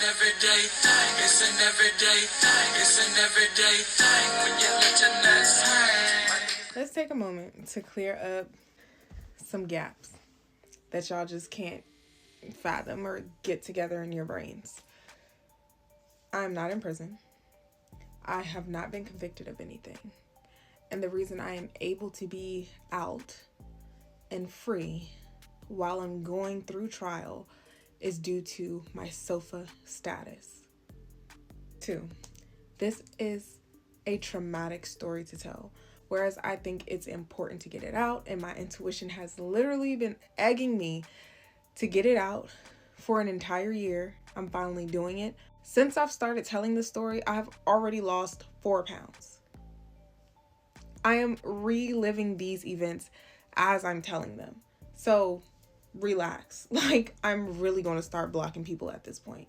everyday thing. It's an everyday thing. It's an everyday thing when you let your nuts hang. Let's take a moment to clear up some gaps that y'all just can't fathom or get together in your brains. I'm not in prison. I have not been convicted of anything. And the reason I am able to be out and free while I'm going through trial is due to my SOFA status. 2, this is a traumatic story to tell, whereas I think it's important to get it out, and my intuition has literally been egging me to get it out for an entire year. I'm finally doing it. Since I've started telling this story, I've already lost 4 pounds. I am reliving these events as I'm telling them. So relax. Like, I'm really going to start blocking people at this point.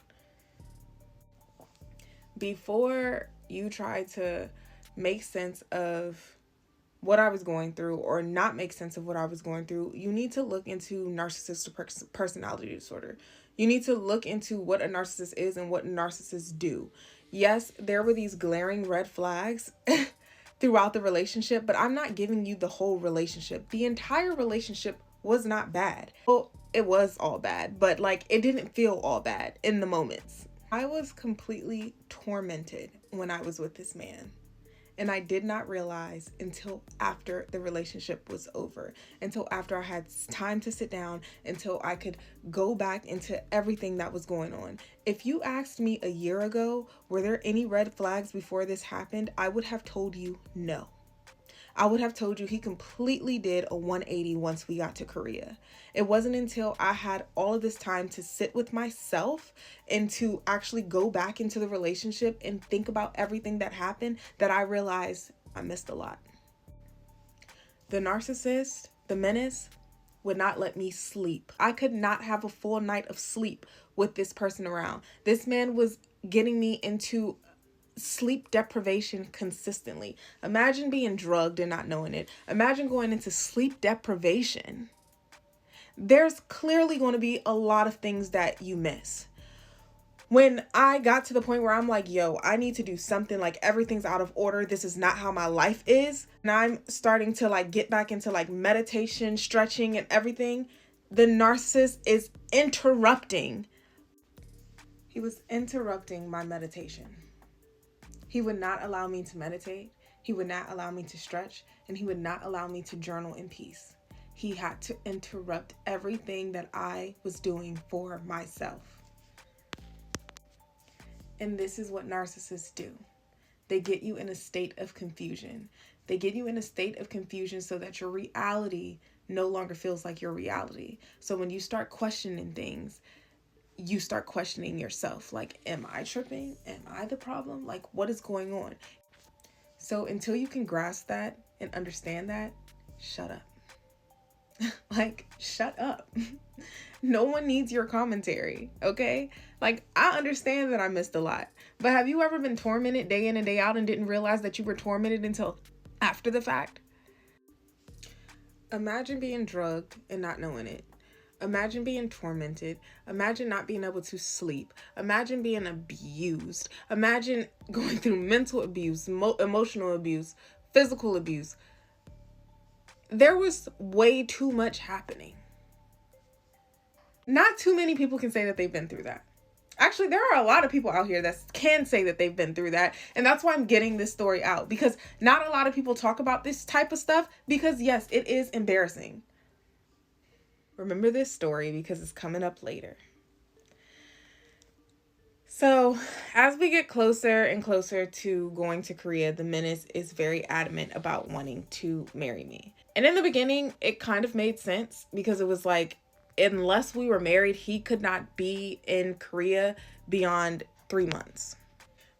Before you try to make sense of what I was going through or not make sense of what I was going through, you need to look into narcissistic personality disorder. You need to look into what a narcissist is and what narcissists do. Yes, there were these glaring red flags throughout the relationship, but I'm not giving you the whole relationship. The entire relationship was not bad. Well, it was all bad, but like it didn't feel all bad in the moments. I was completely tormented when I was with this man. And I did not realize until after the relationship was over, until after I had time to sit down, until I could go back into everything that was going on. If you asked me a year ago, were there any red flags before this happened? I would have told you no. I would have told you he completely did a 180 once we got to Korea. It wasn't until I had all of this time to sit with myself and to actually go back into the relationship and think about everything that happened that I realized I missed a lot. The narcissist, the menace, would not let me sleep. I could not have a full night of sleep with this person around. This man was getting me into sleep deprivation consistently. Imagine being drugged and not knowing it. Imagine going into sleep deprivation. There's clearly going to be a lot of things that you miss. When I got to the point where I'm like, yo, I need to do something, like everything's out of order. This is not how my life is. And I'm starting to like get back into like meditation, stretching and everything. The narcissist is interrupting. He was interrupting my meditation. He would not allow me to meditate. He would not allow me to stretch, and he would not allow me to journal in peace. He had to interrupt everything that I was doing for myself. And this is what narcissists do. They get you in a state of confusion. They get you in a state of confusion so that your reality no longer feels like your reality. So when you start questioning things, you start questioning yourself. Like, am I tripping? Am I the problem? Like, what is going on? So until you can grasp that and understand that, shut up. Like, shut up. No one needs your commentary, okay? Like, I understand that I missed a lot, but have you ever been tormented day in and day out and didn't realize that you were tormented until after the fact? Imagine being drugged and not knowing it. Imagine being tormented. Imagine not being able to sleep. Imagine being abused. Imagine going through mental abuse, emotional abuse, physical abuse. There was way too much happening. Not too many people can say that they've been through that. Actually, there are a lot of people out here that can say that they've been through that. And that's why I'm getting this story out, because not a lot of people talk about this type of stuff because, yes, it is embarrassing. Remember this story because it's coming up later. So as we get closer and closer to going to Korea, the menace is very adamant about wanting to marry me. And in the beginning, it kind of made sense because it was like, unless we were married, he could not be in Korea beyond 3 months.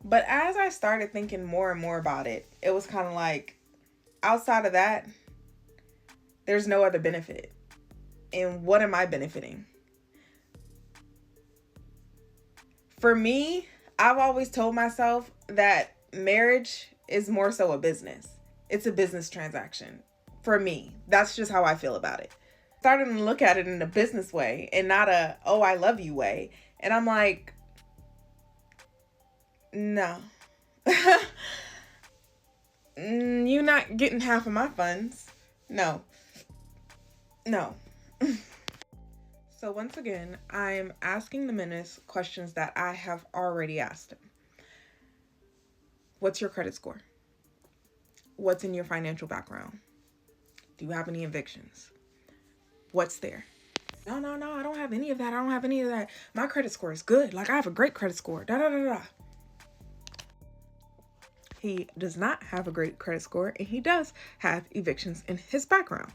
But as I started thinking more and more about it, it was kind of like, outside of that, there's no other benefit. And what am I benefiting? For me, I've always told myself that marriage is more so a business. It's a business transaction. For me, that's just how I feel about it. Started to look at it in a business way and not a, oh, I love you way. And I'm like, No. You're not getting half of my funds. No. No. So once again, I'm asking the menace questions that I have already asked him. What's your credit score? What's in your financial background? Do you have any evictions? What's there? No, I don't have any of that. I don't have any of that. My credit score is good. Like, I have a great credit score. Da da da da. He does not have a great credit score, and he does have evictions in his background.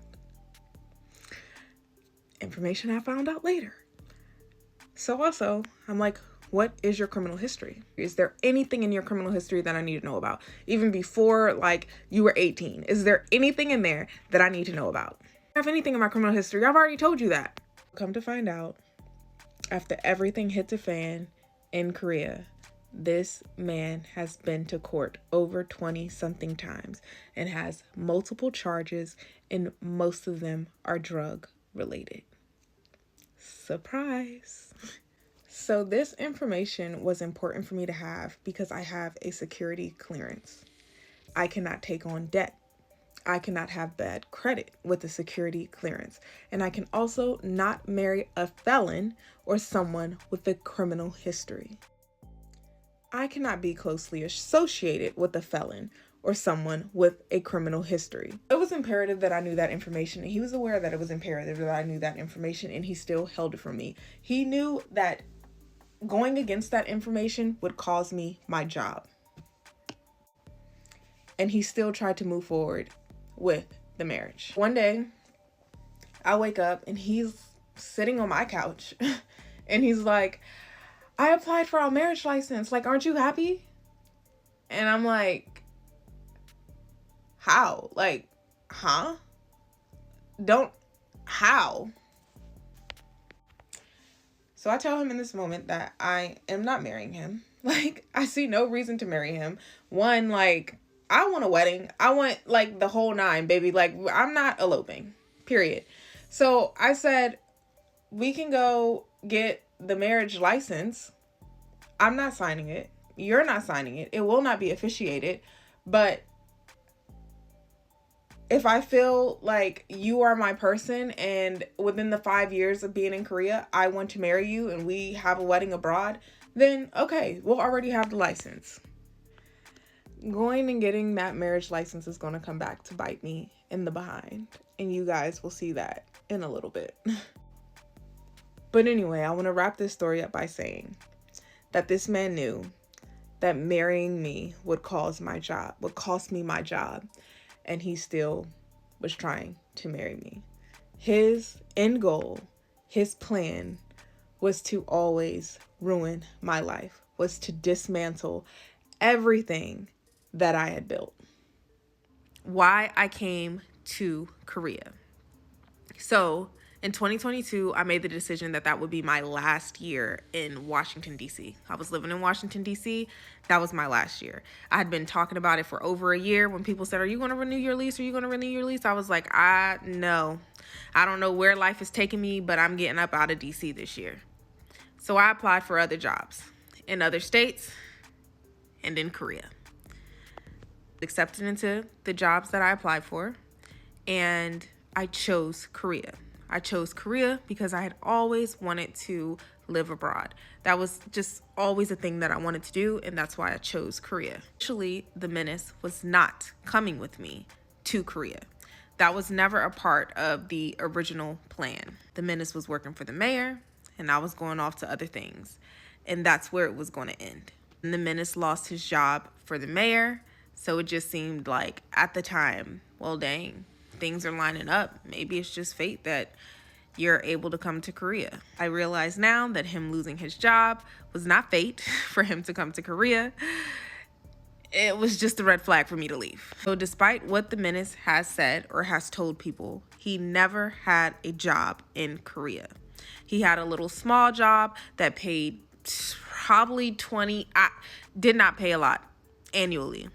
Information I found out later. So also, I'm like, what is your criminal history? Is there anything in your criminal history that I need to know about? Even before, like, you were 18. Is there anything in there that I need to know about? I don't have anything in my criminal history. I've already told you that. Come to find out, after everything hit the fan in Korea, this man has been to court over 20-something times and has multiple charges, and most of them are drug related. Surprise. So this information was important for me to have because I have a security clearance. I cannot take on debt. I cannot have bad credit with a security clearance. And I can also not marry a felon or someone with a criminal history. I cannot be closely associated with a felon or someone with a criminal history. It was imperative that I knew that information, and he was aware that it was imperative that I knew that information, and he still held it from me. He knew that going against that information would cause me my job. And he still tried to move forward with the marriage. One day, I wake up and he's sitting on my couch and he's like, I applied for our marriage license. Like, aren't you happy? And I'm like, how? Like, huh? How? So I tell him in this moment that I am not marrying him. Like, I see no reason to marry him. One, like, I want a wedding. I want, like, the whole nine, baby. Like, I'm not eloping, period. So I said, we can go get the marriage license. I'm not signing it. You're not signing it. It will not be officiated. But if I feel like you are my person and within the 5 years of being in Korea, I want to marry you and we have a wedding abroad, then okay, we'll already have the license. Going and getting that marriage license is going to come back to bite me in the behind. And you guys will see that in a little bit. But anyway, I want to wrap this story up by saying that this man knew that marrying me would cost me my job. And he still was trying to marry me. His end goal, his plan was to always ruin my life, was to dismantle everything that I had built. Why I came to Korea. So in 2022, I made the decision that would be my last year in Washington, D.C. I was living in Washington, D.C. That was my last year. I had been talking about it for over a year. When people said, are you going to renew your lease? Are you going to renew your lease? I was like, no. I don't know where life is taking me, but I'm getting up out of D.C. this year. So I applied for other jobs in other states and in Korea. Accepted into the jobs that I applied for, and I chose Korea. I chose Korea because I had always wanted to live abroad. That was just always a thing that I wanted to do, and that's why I chose Korea. Actually, the menace was not coming with me to Korea. That was never a part of the original plan. The menace was working for the mayor, and I was going off to other things, and that's where it was going to end. And the menace lost his job for the mayor, so it just seemed like at the time, well, dang, things are lining up. Maybe it's just fate that you're able to come to Korea. I realize now that him losing his job was not fate for him to come to Korea. It was just a red flag for me to leave. So despite what the menace has said or has told people, he never had a job in Korea. He had a little small job that paid probably did not pay a lot annually.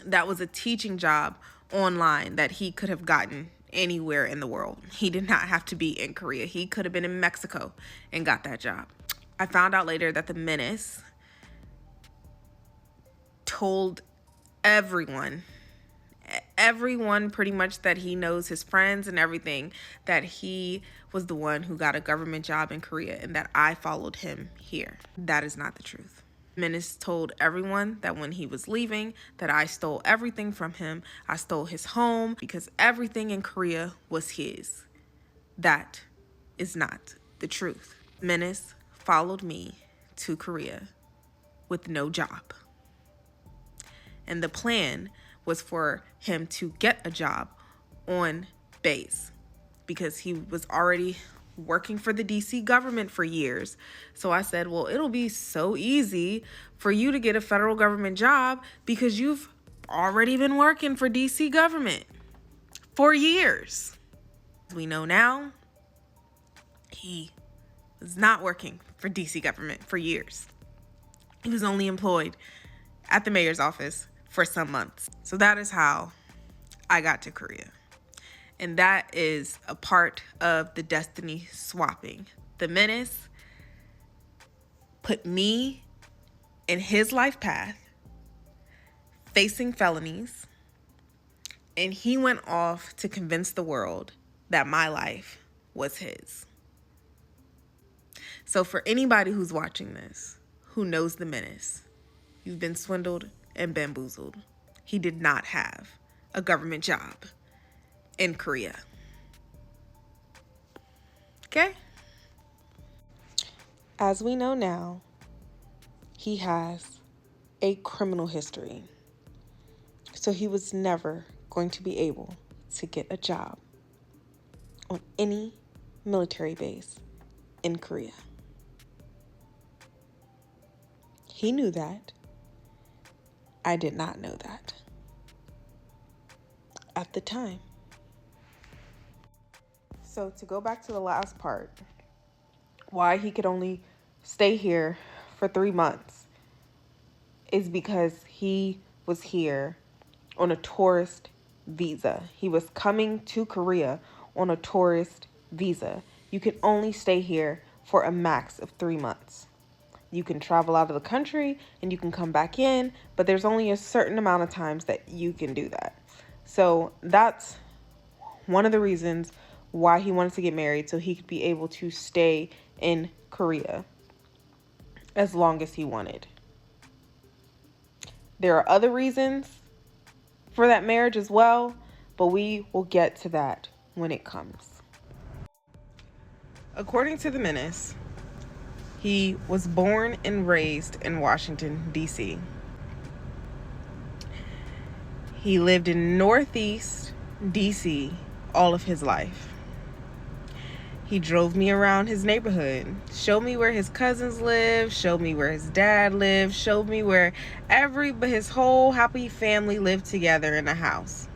That was a teaching job online that he could have gotten anywhere in the world. He did not have to be in Korea. He could have been in Mexico and got that job. I found out later that the menace told everyone pretty much that he knows, his friends and everything, that he was the one who got a government job in Korea and that I followed him here. That is not the truth. Menace told everyone that when he was leaving, that I stole everything from him. I stole his home because everything in Korea was his. That is not the truth. Menace followed me to Korea with no job. And the plan was for him to get a job on base because he was already working for the DC government for years. So I said, well, it'll be so easy for you to get a federal government job because you've already been working for DC government for years. As we know now, he was not working for DC government for years. He was only employed at the mayor's office for some months. So that is how I got to Korea. And that is a part of the destiny swapping. The Menace put me in his life path, facing felonies, and he went off to convince the world that my life was his. So for anybody who's watching this, who knows the Menace, you've been swindled and bamboozled. He did not have a government job in Korea. Okay? As we know now, he has a criminal history. So he was never going to be able to get a job on any military base in Korea. He knew that. I did not know that at the time. So to go back to the last part, why he could only stay here for 3 months is because he was here on a tourist visa. He was coming to Korea on a tourist visa. You can only stay here for a max of 3 months. You can travel out of the country and you can come back in, but there's only a certain amount of times that you can do that. So that's one of the reasons why he wanted to get married, so he could be able to stay in Korea as long as he wanted. There are other reasons for that marriage as well, but we will get to that when it comes. According to the Menace, he was born and raised in Washington, D.C. He lived in Northeast D.C. all of his life. He drove me around his neighborhood, showed me where his cousins lived, showed me where his dad lived, showed me where his whole happy family lived together in a house.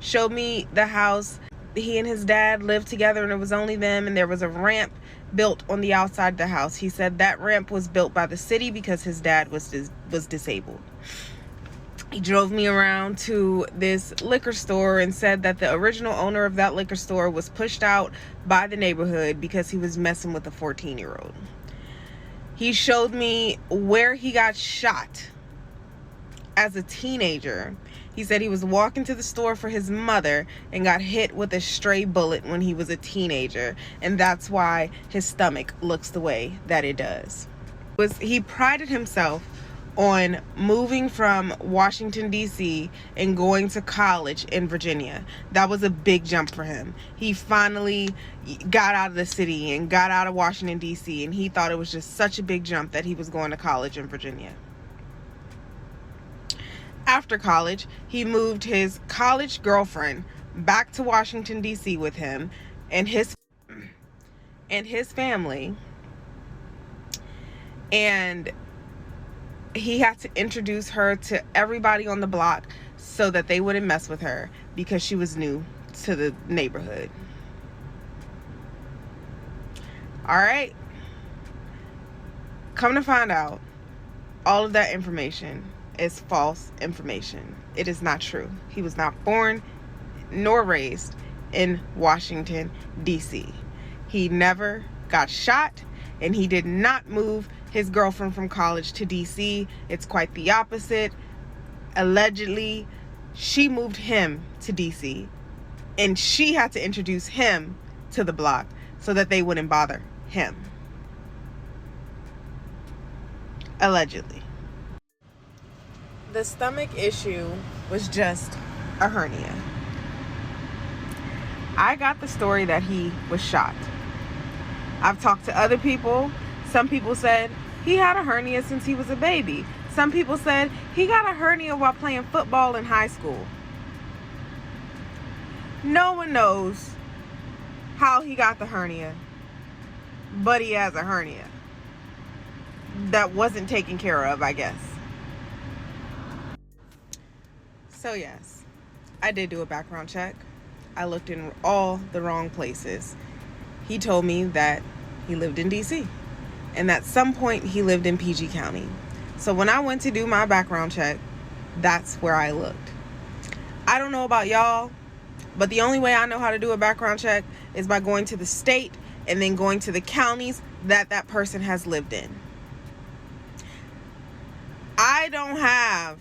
Showed me the house he and his dad lived together and it was only them, and there was a ramp built on the outside of the house. He said that ramp was built by the city because his dad was disabled. He drove me around to this liquor store and said that the original owner of that liquor store was pushed out by the neighborhood because he was messing with a 14-year-old. He showed me where he got shot as a teenager. He said he was walking to the store for his mother and got hit with a stray bullet when he was a teenager, and that's why his stomach looks the way that it does. He prided himself on moving from Washington, D.C. and going to college in Virginia. That was a big jump for him. He finally got out of the city and got out of Washington, D.C., and he thought it was just such a big jump that he was going to college in Virginia. After college, he moved his college girlfriend back to Washington, D.C. with him and his family, and he had to introduce her to everybody on the block so that they wouldn't mess with her because she was new to the neighborhood. All right. Come to find out, all of that information is false information. It is not true. He was not born nor raised in Washington, D.C. He never got shot, and he did not move his girlfriend from college to DC. It's quite the opposite. Allegedly, she moved him to DC, and she had to introduce him to the block so that they wouldn't bother him. Allegedly. The stomach issue was just a hernia. I got the story that he was shot. I've talked to other people. Some people said he had a hernia since he was a baby. Some people said he got a hernia while playing football in high school. No one knows how he got the hernia, but he has a hernia that wasn't taken care of, I guess. So yes, I did do a background check. I looked in all the wrong places. He told me that he lived in DC, and at some point he lived in PG County. So when I went to do my background check, that's where I looked. I don't know about y'all, but the only way I know how to do a background check is by going to the state and then going to the counties that that person has lived in. I don't have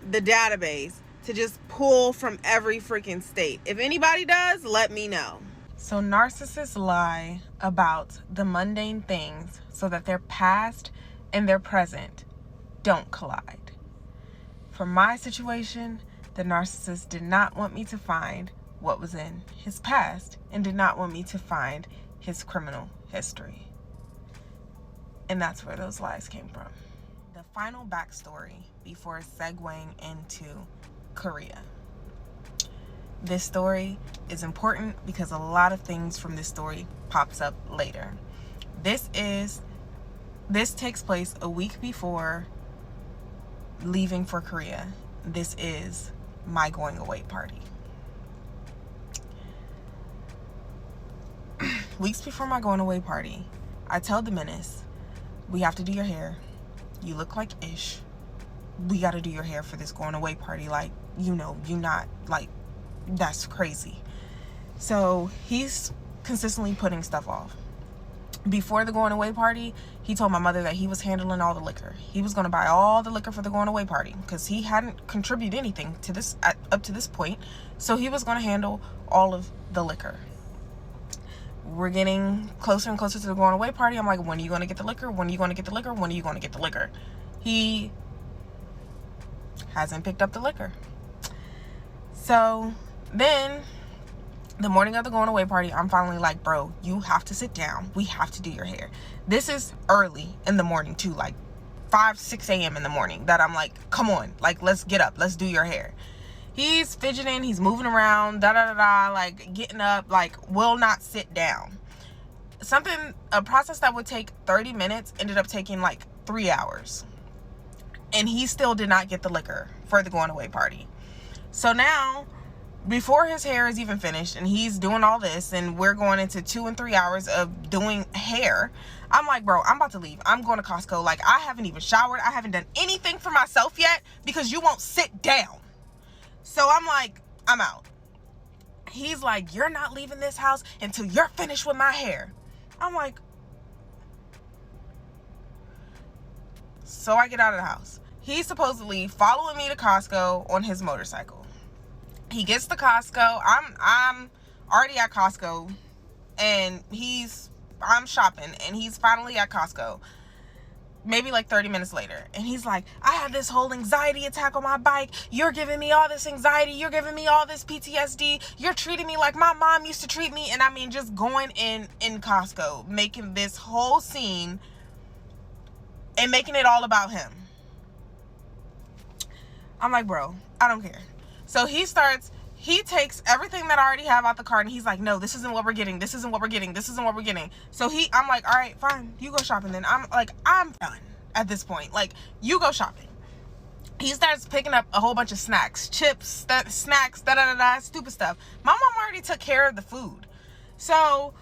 the database to just pull from every freaking state. If anybody does, let me know. So narcissists lie about the mundane things so that their past and their present don't collide. For my situation, the narcissist did not want me to find what was in his past and did not want me to find his criminal history. And that's where those lies came from. The final backstory before segueing into Korea. This story is important because a lot of things from this story pops up later. This takes place a week before leaving for Korea. This is my going away party. Weeks before my going away party, I tell the menace, we have to do your hair. You look like Ish. We got to do your hair for this going away party. Like, you know, you not, like, that's crazy. So he's consistently putting stuff off. Before the going away party, he told my mother that he was handling all the liquor. He was going to buy all the liquor for the going away party because he hadn't contributed anything to this up to this point. So he was going to handle all of the liquor. We're getting closer and closer to the going away party. I'm like, when are you going to get the liquor? When are you going to get the liquor? When are you going to get the liquor? He hasn't picked up the liquor. So then the morning of the going away party, I'm finally like, bro, you have to sit down. We have to do your hair. This is early in the morning too, like 5-6 a.m. in the morning, that I'm like, come on, like, let's get up, let's do your hair. He's fidgeting, he's moving around, like getting up, like will not sit down. A process that would take 30 minutes ended up taking like 3 hours. And he still did not get the liquor for the going away party. So now, before his hair is even finished and he's doing all this and we're going into 2 and 3 hours of doing hair, I'm like, bro, I'm about to leave. I'm going to Costco. Like, I haven't even showered. I haven't done anything for myself yet because you won't sit down. So I'm like, I'm out. He's like, you're not leaving this house until you're finished with my hair. I'm like, so I get out of the house. He's supposedly following me to Costco on his motorcycle. He gets to Costco. I'm already at Costco, and I'm shopping, and he's finally at Costco. Maybe like 30 minutes later, and he's like, I had this whole anxiety attack on my bike. You're giving me all this anxiety. You're giving me all this PTSD. You're treating me like my mom used to treat me. And I mean, just going in Costco, making this whole scene and making it all about him. I'm like, bro, I don't care. So he takes everything that I already have out the cart, and he's like, no, this isn't what we're getting. This isn't what we're getting. This isn't what we're getting. So I'm like, all right, fine. You go shopping then. I'm done at this point. Like, you go shopping. He starts picking up a whole bunch of snacks, chips, snacks, stupid stuff. My mom already took care of the food. So,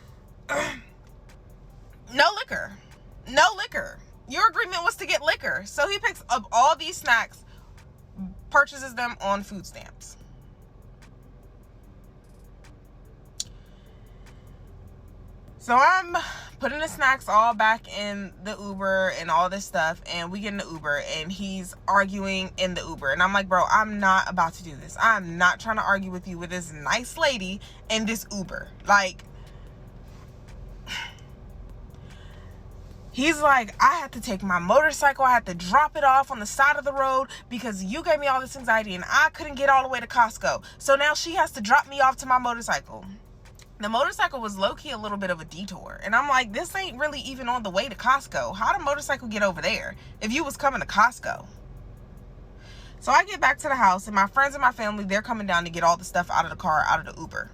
no liquor. Your agreement was to get liquor. So he picks up all these snacks, purchases them on food stamps. So I'm putting the snacks all back in the Uber and all this stuff, and we get in the Uber, and he's arguing in the Uber, and I'm like, bro, I'm not about to do this. I'm not trying to argue with you with this nice lady in this Uber. Like, he's like, I had to take my motorcycle, I had to drop it off on the side of the road because you gave me all this anxiety and I couldn't get all the way to Costco. So now she has to drop me off to my motorcycle. The motorcycle was low-key a little bit of a detour. And I'm like, this ain't really even on the way to Costco. How did motorcycle get over there if you was coming to Costco? So I get back to the house, and my friends and my family, they're coming down to get all the stuff out of the car, out of the Uber.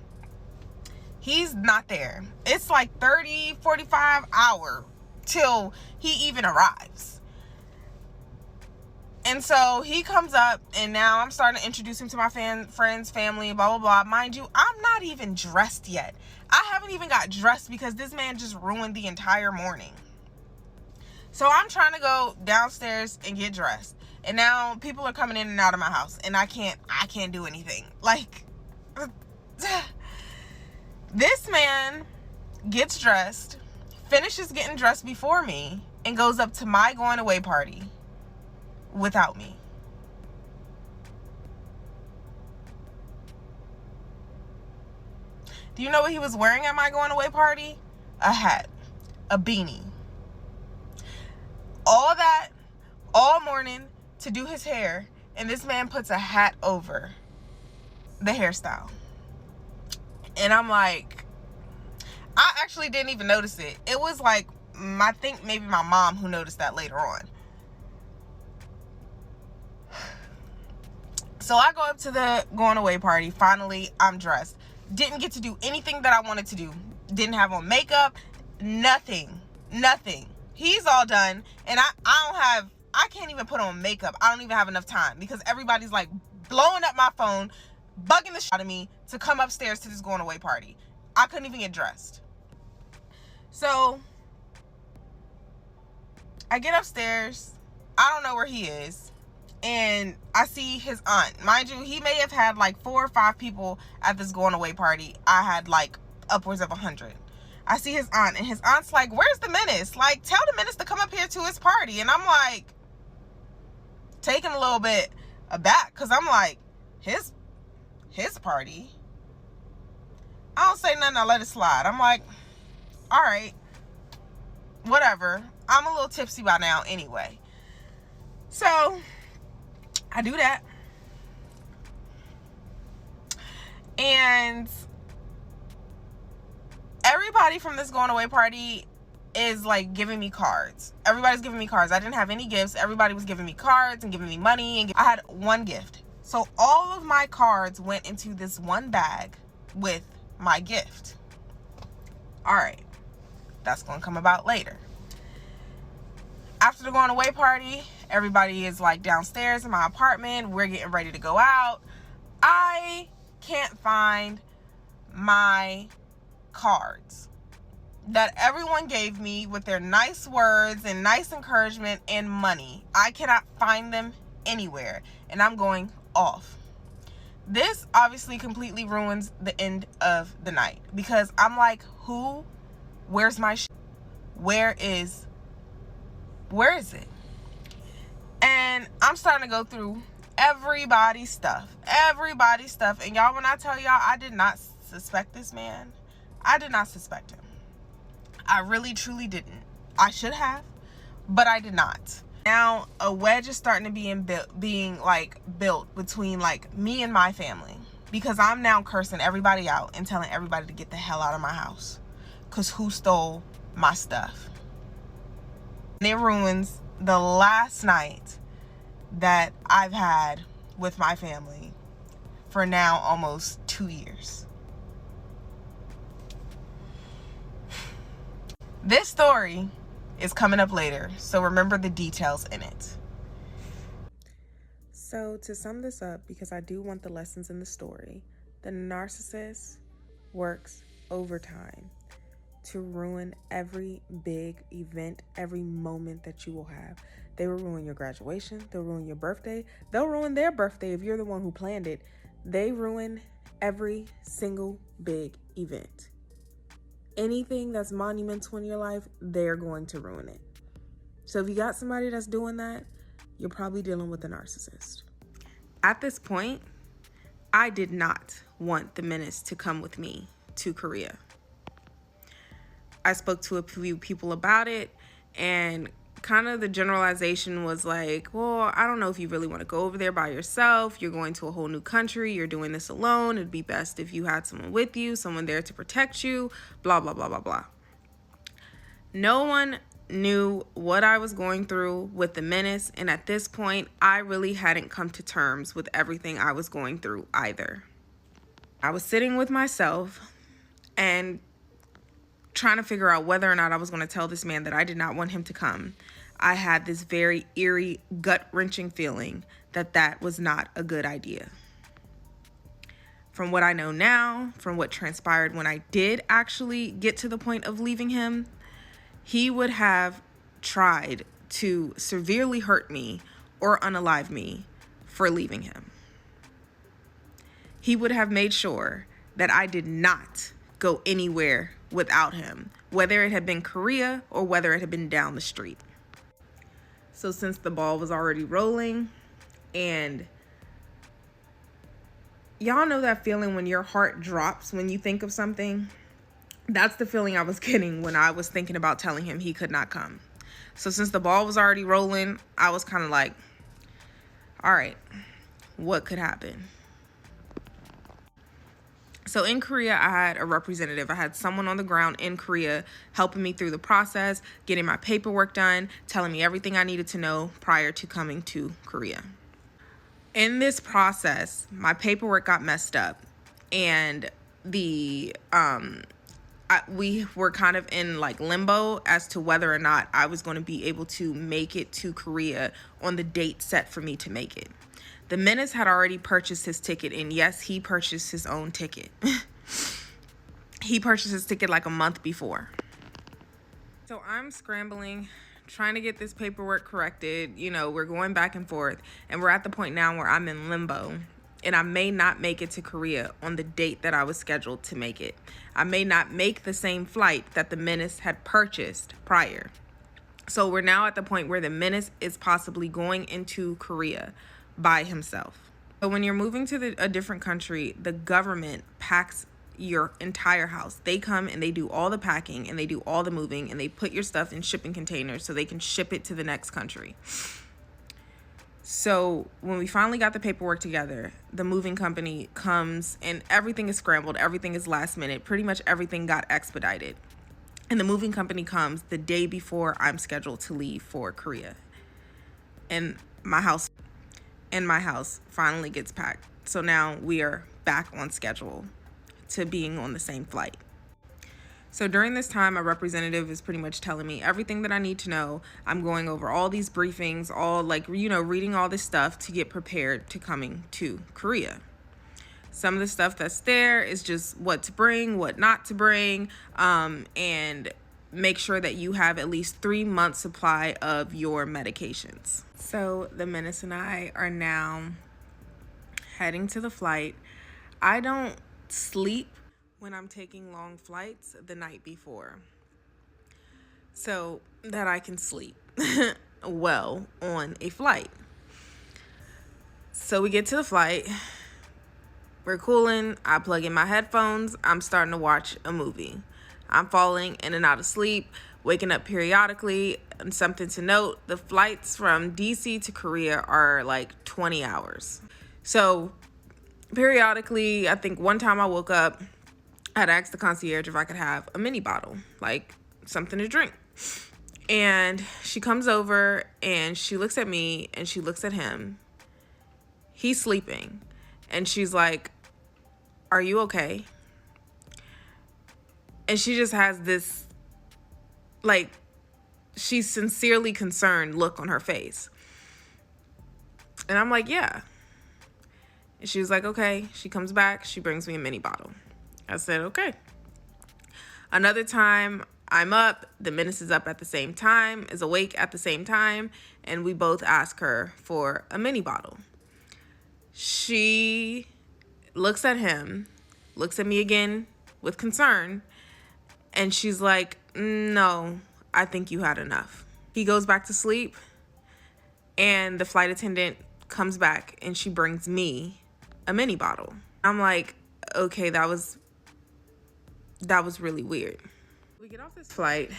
He's not there. It's like 30, 45 hours till he even arrives. And so he comes up, and now I'm starting to introduce him to my friends, family, blah, blah, blah. Mind you, I'm not even dressed yet. I haven't even got dressed because this man just ruined the entire morning. So I'm trying to go downstairs and get dressed. And now people are coming in and out of my house, and I can't do anything. Like, this man gets dressed, finishes getting dressed before me, and goes up to my going away party without me. Do you know what he was wearing at my going away party? A hat, a beanie. All that, all morning to do his hair, and this man puts a hat over the hairstyle. And I'm like, I actually didn't even notice it. It was like, I think maybe my mom who noticed that later on. So I go up to the going away party. Finally, I'm dressed. Didn't get to do anything that I wanted to do. Didn't have on makeup. Nothing. He's all done. And I can't even put on makeup. I don't even have enough time because everybody's like blowing up my phone, bugging the shit out of me to come upstairs to this going away party. I couldn't even get dressed. So I get upstairs. I don't know where he is. And I see his aunt. Mind you, he may have had like 4 or 5 people at this going away party. I had like upwards of 100. I see his aunt, and his aunt's like, where's the menace? Like, tell the menace to come up here to his party. And I'm like, taken a little bit aback, because I'm like, his party? I don't say nothing, I let it slide. I'm like, all right, whatever. I'm a little tipsy by now anyway. So I do that. And everybody from this going away party is like giving me cards. Everybody's giving me cards. I didn't have any gifts. Everybody was giving me cards and giving me money. And I had one gift. So all of my cards went into this one bag with my gift. All right. That's going to come about later. After the going away party, everybody is like downstairs in my apartment. We're getting ready to go out. I can't find my cards that everyone gave me with their nice words and nice encouragement and money. I cannot find them anywhere, and I'm going off. This obviously completely ruins the end of the night because I'm like, where's my shit? Where is it? And I'm starting to go through everybody's stuff. And y'all, when I tell y'all, I did not suspect this man. I did not suspect him. I really, truly didn't. I should have, but I did not. Now, a wedge is starting to being built between like me and my family because I'm now cursing everybody out and telling everybody to get the hell out of my house because who stole my stuff? And it ruins the last night that I've had with my family for now almost 2 years. This story is coming up later, so remember the details in it. So to sum this up, because I do want the lessons in the story, the narcissist works overtime to ruin every big event, every moment that you will have. They will ruin your graduation. They'll ruin your birthday. They'll ruin their birthday if you're the one who planned it. They ruin every single big event. anything that's monumental in your life, they're going to ruin it. So if you got somebody that's doing that, you're probably dealing with a narcissist. At this point, I did not want the menace to come with me to Korea. I spoke to a few people about it, and kind of the generalization was like, well, I don't know if you really want to go over there by yourself. You're going to a whole new country. You're doing this alone. It'd be best if you had someone with you, someone there to protect you, blah, blah, blah, blah, blah. No one knew what I was going through with the menace, and at this point, I really hadn't come to terms with everything I was going through either. I was sitting with myself and trying to figure out whether or not I was going to tell this man that I did not want him to come. I had this very eerie, gut-wrenching feeling that that was not a good idea. From what I know now, from what transpired when I did actually get to the point of leaving him, he would have tried to severely hurt me or unalive me for leaving him. He would have made sure that I did not go anywhere without him, whether it had been Korea or whether it had been down the street. So since the ball was already rolling, and y'all know that feeling when your heart drops when you think of something? That's the feeling I was getting when I was thinking about telling him he could not come. So since the ball was already rolling, I was kind of like, all right, what could happen? So in Korea, I had a representative. I had someone on the ground in Korea helping me through the process, getting my paperwork done, telling me everything I needed to know prior to coming to Korea. In this process, my paperwork got messed up, and we were kind of in like limbo as to whether or not I was going to be able to make it to Korea on the date set for me to make it. The menace had already purchased his ticket, and yes, he purchased his own ticket. He purchased his ticket like a month before. So I'm scrambling, trying to get this paperwork corrected. You know, we're going back and forth, and we're at the point now where I'm in limbo, and I may not make it to Korea on the date that I was scheduled to make it. I may not make the same flight that the menace had purchased prior. So we're now at the point where the menace is possibly going into Korea by himself. So when you're moving to a different country, the government packs your entire house. They come and they do all the packing and they do all the moving, and they put your stuff in shipping containers so they can ship it to the next country. So when we finally got the paperwork together, the moving company comes and everything is scrambled. Everything is last minute. Pretty much everything got expedited. And the moving company comes the day before I'm scheduled to leave for Korea. And my house finally gets packed. So now we are back on schedule to being on the same flight. So during this time, my representative is pretty much telling me everything that I need to know. I'm going over all these briefings, all like, you know, reading all this stuff to get prepared to coming to Korea. Some of the stuff that's there is just what to bring, what not to bring, and make sure that you have at least 3 months supply of your medications. So the menace and I are now heading to the flight. I don't sleep when I'm taking long flights the night before, so that I can sleep well on a flight. So we get to the flight, we're cooling, I plug in my headphones, I'm starting to watch a movie. I'm falling in and out of sleep, waking up periodically. And something to note, the flights from DC to Korea are like 20 hours. So periodically, I think one time I woke up, I had asked the concierge if I could have a mini bottle, like something to drink. And she comes over and she looks at me and she looks at him. He's sleeping. And she's like, "Are you okay?" And she just has this, like, she's sincerely concerned look on her face. And I'm like, "Yeah." And she was like, "Okay." She comes back. She brings me a mini bottle. I said, "Okay." Another time, I'm up. The menace is up at the same time, is awake at the same time. And we both ask her for a mini bottle. She looks at him, looks at me again with concern, And she's like, no, I think you had enough. He goes back to sleep, and the flight attendant comes back and she brings me a mini bottle. I'm like, okay, that was really weird. We get off this flight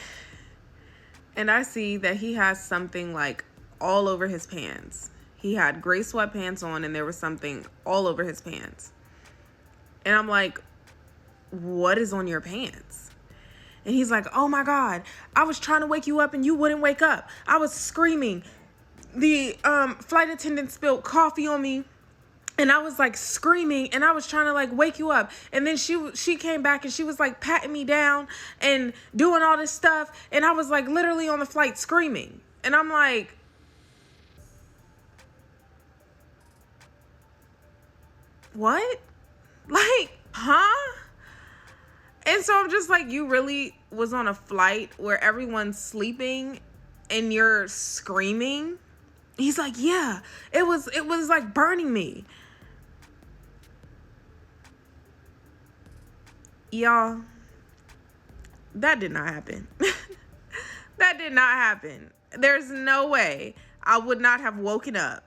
and I see that he has something like all over his pants. He had gray sweatpants on and there was something all over his pants. And I'm like, what is on your pants? And he's like, oh my God, I was trying to wake you up and you wouldn't wake up. I was screaming. The flight attendant spilled coffee on me and I was like screaming and I was trying to like wake you up. And then she came back and she was like patting me down and doing all this stuff. And I was like literally on the flight screaming. And I'm like, what? Like, huh? And so I'm just like, you really was on a flight where everyone's sleeping and you're screaming? He's like, yeah, it was like burning me. Y'all, that did not happen. That did not happen. There's no way I would not have woken up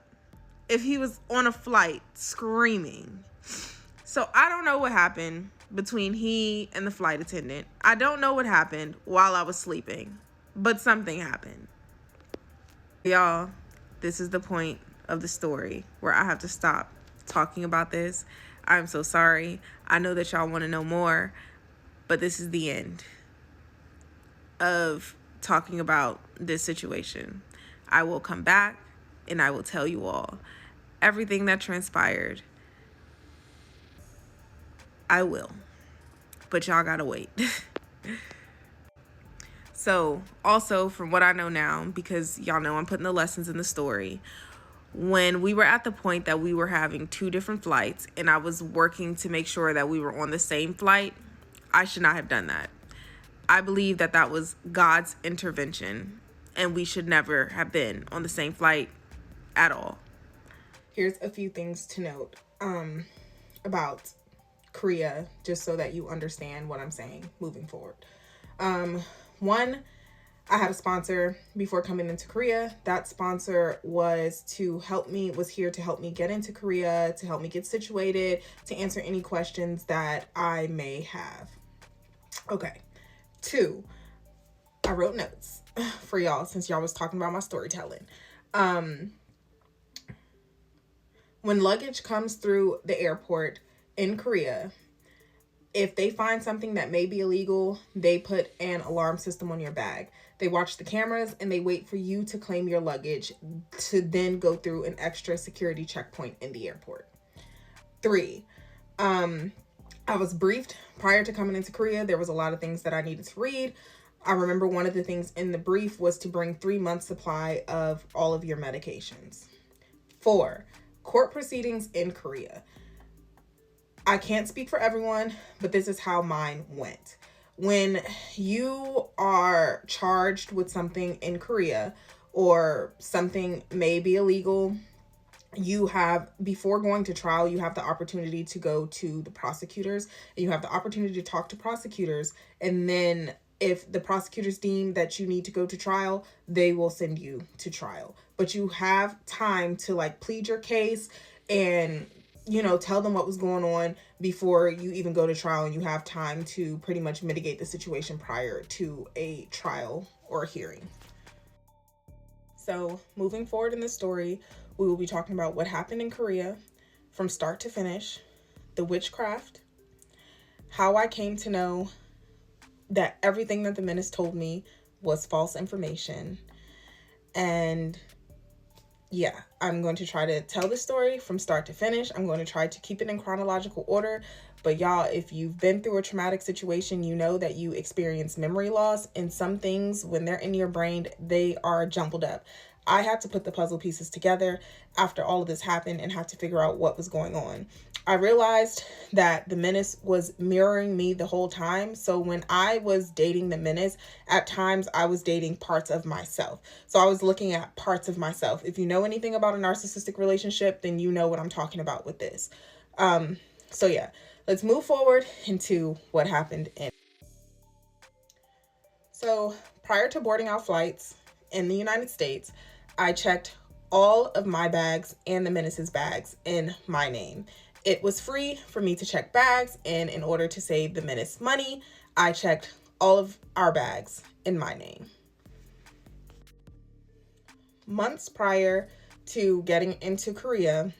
if he was on a flight screaming. So I don't know what happened between he and the flight attendant. I don't know what happened while I was sleeping, but something happened. Y'all, this is the point of the story where I have to stop talking about this. I'm so sorry. I know that y'all want to know more, but this is the end of talking about this situation. I will come back and I will tell you all everything that transpired. I will, but y'all gotta wait. So also from what I know now, because y'all know I'm putting the lessons in the story, when we were at the point that we were having 2 different flights and I was working to make sure that we were on the same flight, I should not have done that. I believe that that was God's intervention and we should never have been on the same flight at all. Here's a few things to note about Korea, just so that you understand what I'm saying moving forward. One, I had a sponsor before coming into Korea. That sponsor was here to help me get into Korea, to help me get situated, to answer any questions that I may have. Okay. 2, I wrote notes for y'all since y'all was talking about my storytelling. When luggage comes through the airport in Korea, if they find something that may be illegal, they put an alarm system on your bag. They watch the cameras and they wait for you to claim your luggage to then go through an extra security checkpoint in the airport. 3, I was briefed prior to coming into Korea. There was a lot of things that I needed to read. I remember one of the things in the brief was to bring 3 months supply of all of your medications. 4, court proceedings in Korea. I can't speak for everyone, but this is how mine went. When you are charged with something in Korea or something may be illegal, you have, before going to trial, you have the opportunity to go to the prosecutors. And you have the opportunity to talk to prosecutors. And then if the prosecutors deem that you need to go to trial, they will send you to trial. But you have time to like plead your case and, you know, tell them what was going on before you even go to trial. And you have time to pretty much mitigate the situation prior to a trial or a hearing. So moving forward in the story, we will be talking about what happened in Korea from start to finish, the witchcraft, how I came to know that everything that the menace told me was false information. And yeah, I'm going to try to tell the story from start to finish. I'm going to try to keep it in chronological order. But y'all, if you've been through a traumatic situation, you know that you experience memory loss, and some things, when they're in your brain, they are jumbled up. I had to put the puzzle pieces together after all of this happened and had to figure out what was going on. I realized that the menace was mirroring me the whole time. So when I was dating the menace, at times I was dating parts of myself. So I was looking at parts of myself. If you know anything about a narcissistic relationship, then you know what I'm talking about with this. So yeah, let's move forward into what happened in. So prior to boarding our flights in the United States, I checked all of my bags and the Menace's bags in my name. It was free for me to check bags, and in order to save the Menace money, I checked all of our bags in my name. Months prior to getting into Korea,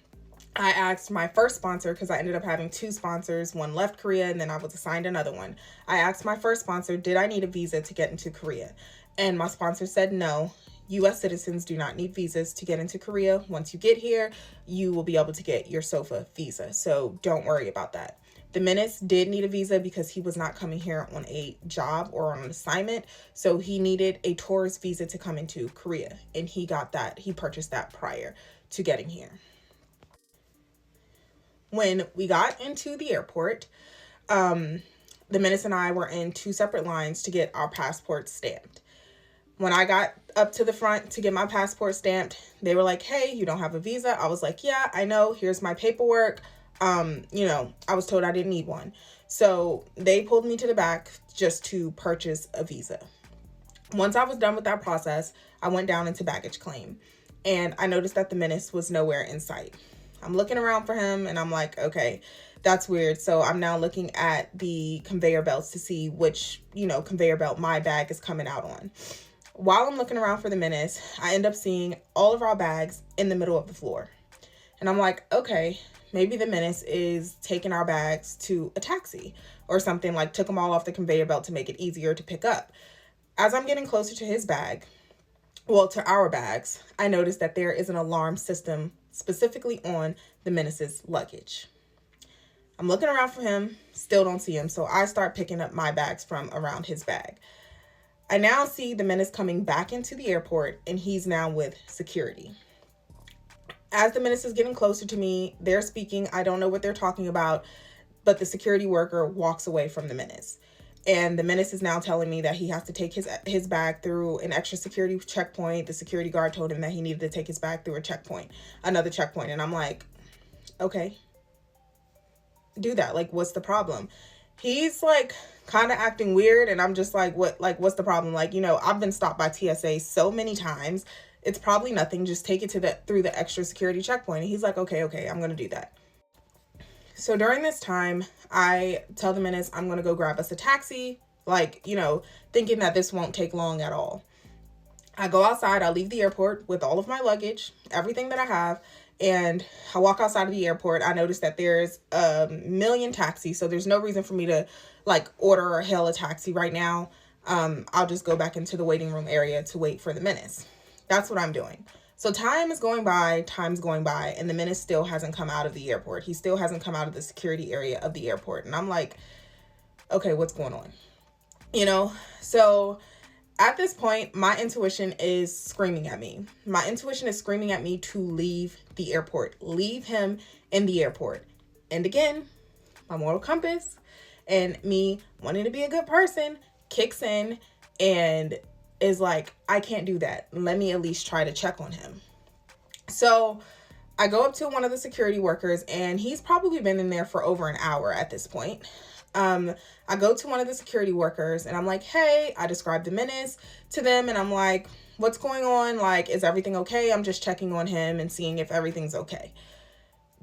I asked my first sponsor, because I ended up having 2 sponsors. One left Korea and then I was assigned another one. I asked my first sponsor, did I need a visa to get into Korea? And my sponsor said no. U.S. citizens do not need visas to get into Korea. Once you get here, you will be able to get your SOFA visa. So don't worry about that. The Menace did need a visa because he was not coming here on a job or on an assignment. So he needed a tourist visa to come into Korea. And he got that. He purchased that prior to getting here. When we got into the airport, the Menace and I were in 2 separate lines to get our passports stamped. When I got up to the front to get my passport stamped, they were like, hey, you don't have a visa. I was like, yeah, I know. Here's my paperwork. I was told I didn't need one. So they pulled me to the back just to purchase a visa. Once I was done with that process, I went down into baggage claim, and I noticed that the Menace was nowhere in sight. I'm looking around for him and I'm like, okay, that's weird. So I'm now looking at the conveyor belts to see which, conveyor belt my bag is coming out on. While I'm looking around for the Menace, I end up seeing all of our bags in the middle of the floor. And I'm like, okay, maybe the Menace is taking our bags to a taxi or something, like took them all off the conveyor belt to make it easier to pick up. As I'm getting closer to his bag, to our bags, I noticed that there is an alarm system specifically on the Menace's luggage. I'm looking around for him, still don't see him, so I start picking up my bags from around his bag. I now see the Menace coming back into the airport, and he's now with security. As the Menace is getting closer to me, they're speaking. I don't know what they're talking about, but the security worker walks away from the Menace. And the Menace is now telling me that he has to take his bag through an extra security checkpoint. The security guard told him that he needed to take his bag through another checkpoint. And I'm like, okay, do that. Like, what's the problem? He's like kind of acting weird. And I'm just like, what's the problem? Like, I've been stopped by TSA so many times. It's probably nothing. Just take it through the extra security checkpoint. And he's like, okay, I'm going to do that. So during this time, I tell the Menace I'm going to go grab us a taxi, thinking that this won't take long at all. I go outside, I leave the airport with all of my luggage, everything that I have, and I walk outside of the airport. I notice that there's a million taxis, so there's no reason for me to order or hail a taxi right now. I'll just go back into the waiting room area to wait for the Menace. That's what I'm doing. So time's going by, and the Menace still hasn't come out of the airport. He still hasn't come out of the security area of the airport. And I'm like, okay, what's going on? So at this point, my intuition is screaming at me. My intuition is screaming at me to leave the airport. Leave him in the airport. And again, my moral compass and me wanting to be a good person kicks in and is like, I can't do that. Let me at least try to check on him. So I go up to one of the security workers, and he's probably been in there for over an hour at this point. I go to one of the security workers and I'm like, hey, I described the Menace to them. And I'm like, what's going on? Is everything okay? I'm just checking on him and seeing if everything's okay.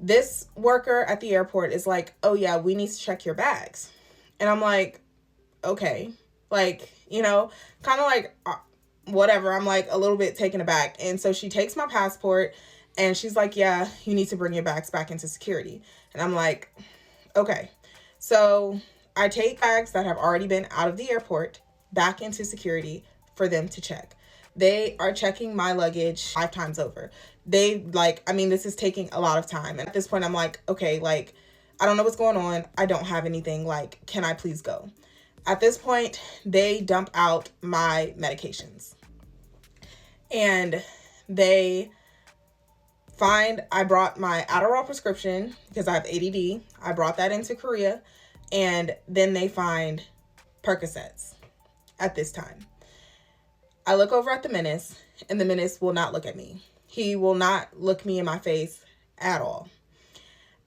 This worker at the airport is like, oh yeah, we need to check your bags. And I'm like, okay. Whatever. I'm a little bit taken aback. And so she takes my passport and she's like, yeah, you need to bring your bags back into security. And I'm like, okay. So I take bags that have already been out of the airport back into security for them to check. They are checking my luggage 5 times over. This is taking a lot of time. And at this point, I'm like, okay, I don't know what's going on. I don't have anything. Can I please go? At this point, they dump out my medications. And they find I brought my Adderall prescription because I have ADD. I brought that into Korea. And then they find Percocets at this time. I look over at the Menace, and the Menace will not look at me. He will not look me in my face at all.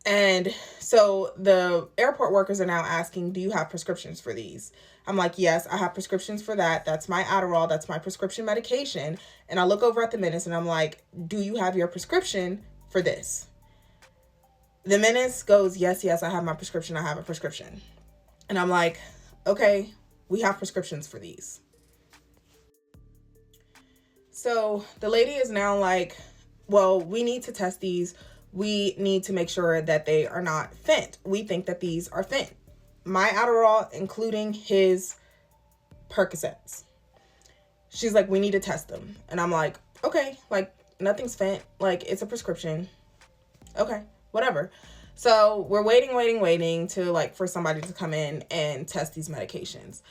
And so the airport workers are now asking, do you have prescriptions for these? I'm like, yes, I have prescriptions for that. That's my Adderall. That's my prescription medication. And I look over at the menace and I'm like, do you have your prescription for this? The menace goes, yes, I have my prescription. I have a prescription. And I'm like, okay, we have prescriptions for these. So the lady is now like, well, we need to test these. We need to make sure that they are not fent. We think that these are fent. My Adderall, including his Percocets. She's like, we need to test them. And I'm like, okay, like nothing's fent. Like it's a prescription. Okay, whatever. So we're waiting to like for somebody to come in and test these medications.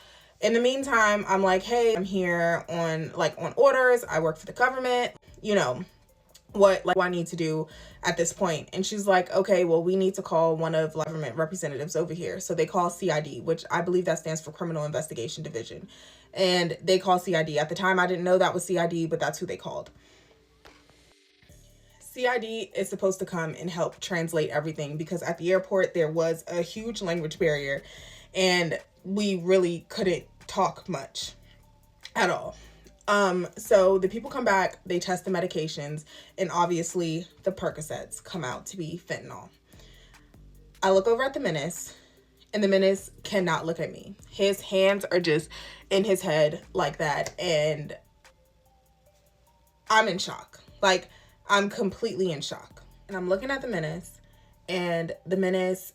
In the meantime, I'm like, hey, I'm here on orders. I work for the government. You know, what I need to do at this point. And she's like, okay, well, we need to call one of the government representatives over here. So they call CID, which I believe that stands for Criminal Investigation Division. And they call CID. At the time, I didn't know that was CID, but that's who they called. CID is supposed to come and help translate everything because at the airport, there was a huge language barrier and we really couldn't talk much at all. So the people come back, they test the medications, and obviously the Percocets come out to be fentanyl. I look over at the menace, and the menace cannot look at me. His hands are just in his head like that, and I'm in shock. Like, I'm completely in shock. And I'm looking at the menace, and the menace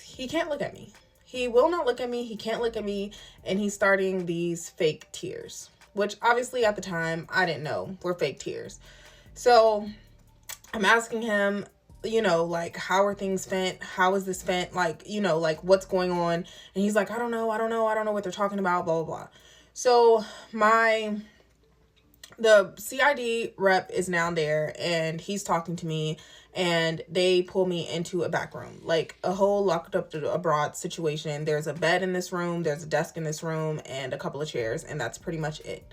he can't look at me. He will not look at me, he can't look at me, and he's starting these fake tears. Which obviously at the time I didn't know were fake tears. So I'm asking him, you know, like, how are things fent? How is this fent? Like, you know, like what's going on? And he's like, I don't know what they're talking about, blah, blah, blah. So the CID rep is now there and he's talking to me and they pull me into a back room, like a whole locked up to abroad situation. There's a bed in this room, there's a desk in this room and a couple of chairs, and that's pretty much it.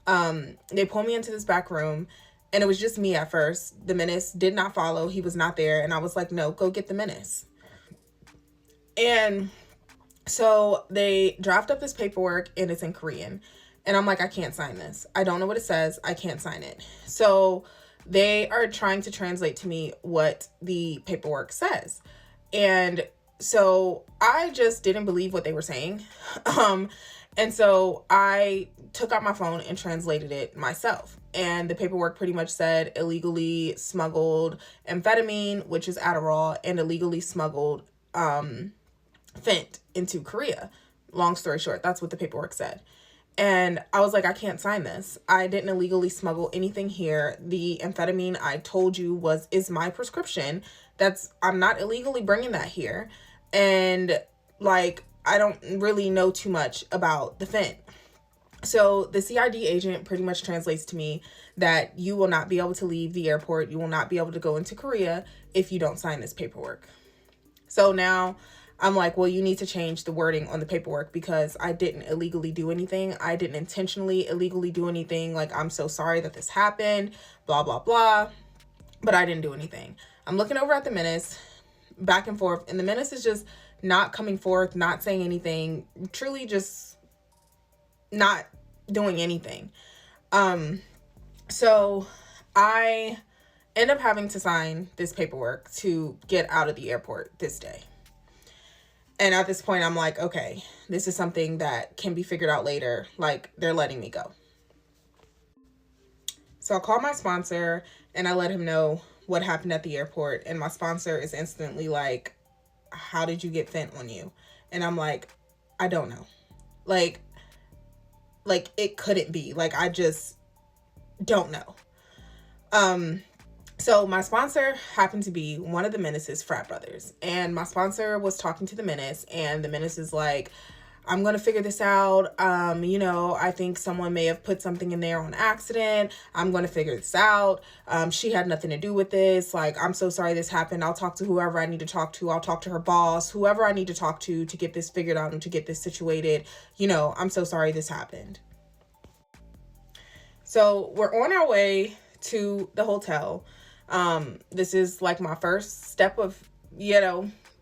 They pull me into this back room and it was just me at first. The menace did not follow. He was not there. And I was like, no, go get the menace. And so they draft up this paperwork and it's in Korean. And I'm like, I can't sign this. I don't know what it says. I can't sign it. So they are trying to translate to me what the paperwork says. And so I just didn't believe what they were saying. And so I took out my phone and translated it myself. And the paperwork pretty much said illegally smuggled amphetamine, which is Adderall, and illegally smuggled fent into Korea. Long story short, that's what the paperwork said. And I was like, I can't sign this. I didn't illegally smuggle anything here. The amphetamine I told you is my prescription. I'm not illegally bringing that here. And like, I don't really know too much about the fent. So the CID agent pretty much translates to me that you will not be able to leave the airport. You will not be able to go into Korea if you don't sign this paperwork. So now I'm like, well, you need to change the wording on the paperwork because I didn't illegally do anything. I didn't intentionally illegally do anything. Like, I'm so sorry that this happened, blah, blah, blah. But I didn't do anything. I'm looking over at the menace, back and forth, and the menace is just not coming forth, not saying anything, truly just not doing anything. So I end up having to sign this paperwork to get out of the airport this day. And at this point, I'm like, okay, this is something that can be figured out later. Like, they're letting me go. So I call my sponsor and I let him know what happened at the airport. And my sponsor is instantly like, how did you get fent on you? And I'm like, I don't know. Like it couldn't be. Like, I just don't know. So my sponsor happened to be one of the Menace's frat brothers. And my sponsor was talking to the Menace, and the Menace is like, I'm going to figure this out. I think someone may have put something in there on accident. I'm going to figure this out. She had nothing to do with this. Like, I'm so sorry this happened. I'll talk to whoever I need to talk to. I'll talk to her boss, whoever I need to talk to get this figured out and to get this situated. I'm so sorry this happened. So we're on our way to the hotel. This is like my first step of,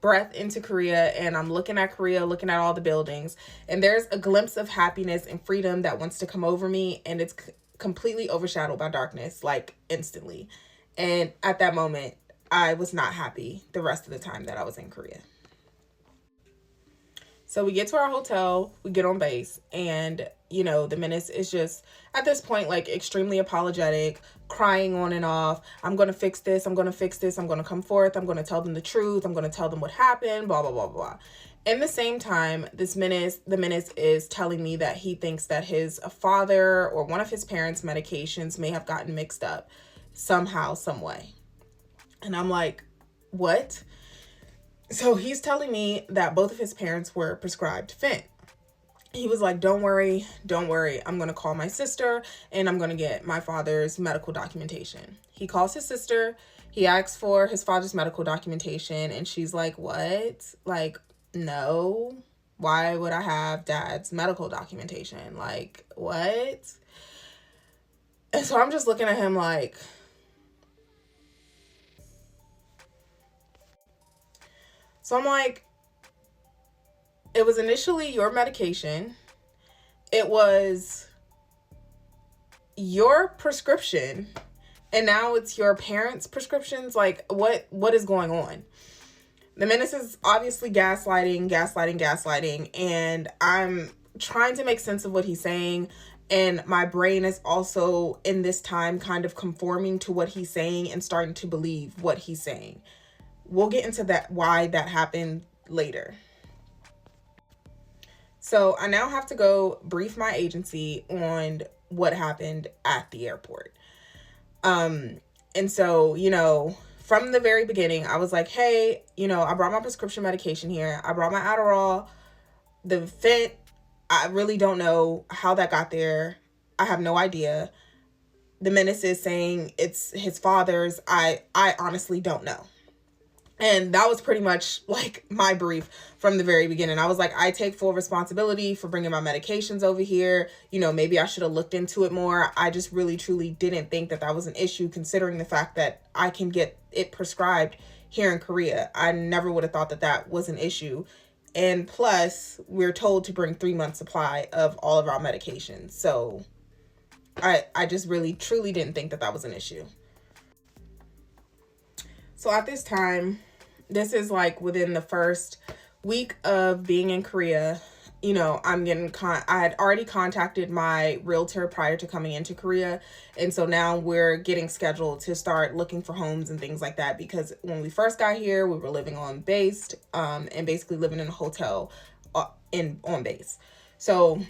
breath into Korea, and I'm looking at Korea, looking at all the buildings, and there's a glimpse of happiness and freedom that wants to come over me, and it's completely overshadowed by darkness, like instantly. And at that moment, I was not happy the rest of the time that I was in Korea. So we get to our hotel, we get on base, and, the menace is just, at this point, like, extremely apologetic, crying on and off. I'm going to fix this. I'm going to fix this. I'm going to come forth. I'm going to tell them the truth. I'm going to tell them what happened, blah, blah, blah, blah. In the same time, the menace is telling me that he thinks that his father or one of his parents' medications may have gotten mixed up somehow, some way. And I'm like, what? So he's telling me that both of his parents were prescribed Fent. He was like, don't worry. I'm going to call my sister and I'm going to get my father's medical documentation. He calls his sister. He asks for his father's medical documentation. And she's like, what? Like, no. Why would I have dad's medical documentation? Like, what? And so I'm just looking at him like, so I'm like, it was initially your medication. It was your prescription. And now it's your parents' prescriptions. Like, what is going on? The menace is obviously gaslighting. And I'm trying to make sense of what he's saying. And my brain is also in this time kind of conforming to what he's saying and starting to believe what he's saying. We'll get into that, why that happened later. So I now have to go brief my agency on what happened at the airport. And so, from the very beginning, I was like, hey, I brought my prescription medication here. I brought my Adderall, the Fent. I really don't know how that got there. I have no idea. The menace is saying it's his father's. I honestly don't know. And that was pretty much like my brief from the very beginning. I was like, I take full responsibility for bringing my medications over here. Maybe I should have looked into it more. I just really, truly didn't think that was an issue, considering the fact that I can get it prescribed here in Korea. I never would have thought that was an issue. And plus, we're told to bring 3 months supply of all of our medications. So I just really, truly didn't think that was an issue. So at this time, this is like within the first week of being in Korea, I had already contacted my realtor prior to coming into Korea. And so now we're getting scheduled to start looking for homes and things like that, because when we first got here, we were living on base, and basically living in a hotel on base. So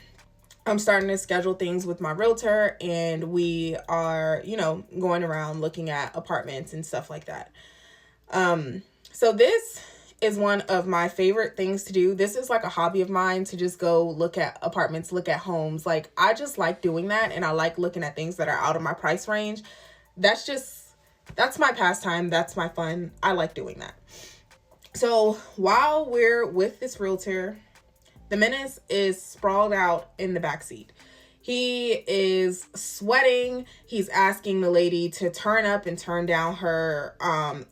I'm starting to schedule things with my realtor, and we are, going around looking at apartments and stuff like that. So this is one of my favorite things to do. This is like a hobby of mine, to just go look at apartments, look at homes. Like, I just like doing that. And I like looking at things that are out of my price range. That's my pastime. That's my fun. I like doing that. So while we're with this realtor, the menace is sprawled out in the backseat. He is sweating. He's asking the lady to turn up and turn down her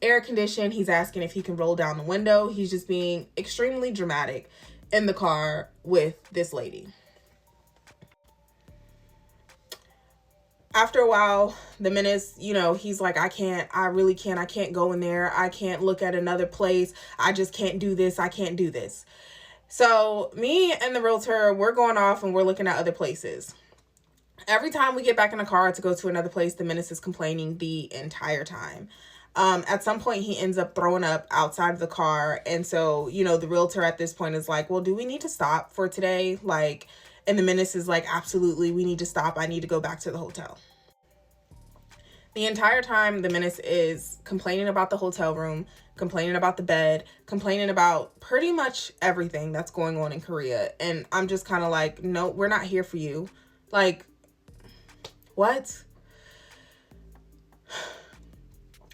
air condition. He's asking if he can roll down the window. He's just being extremely dramatic in the car with this lady. After a while, the menace, he's like, I can't go in there. I can't look at another place. I just can't do this. I can't do this. So me and the realtor, we're going off and we're looking at other places. Every time we get back in the car to go to another place, the menace is complaining the entire time. At some point, he ends up throwing up outside of the car. And so, the realtor at this point is like, well, do we need to stop for today? And the menace is like, absolutely, we need to stop. I need to go back to the hotel. The entire time, the menace is complaining about the hotel room, complaining about the bed, complaining about pretty much everything that's going on in Korea. And I'm just kind of like, no, we're not here for you. Like, what?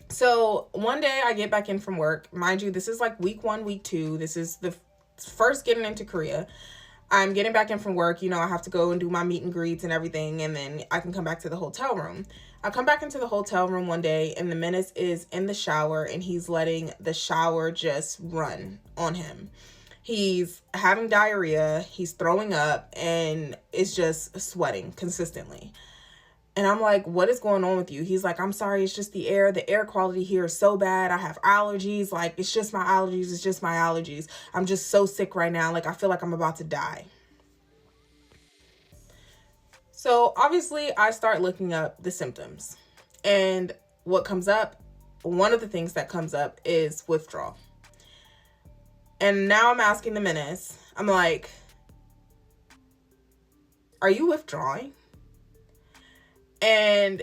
So one day I get back in from work. Mind you, this is like week 1, week 2. This is the first getting into Korea. I'm getting back in from work. I have to go and do my meet and greets and everything, and then I can come back to the hotel room. I come back into the hotel room one day, and the menace is in the shower, and he's letting the shower just run on him. He's having diarrhea, he's throwing up, and is just sweating consistently. And I'm like, what is going on with you? He's like, I'm sorry, it's just the air. The air quality here is so bad. I have allergies. Like, it's just my allergies. It's just my allergies. I'm just so sick right now. Like, I feel like I'm about to die. So obviously, I start looking up the symptoms. And what comes up, one of the things that comes up is withdrawal. And now I'm asking the menace, I'm like, are you withdrawing? And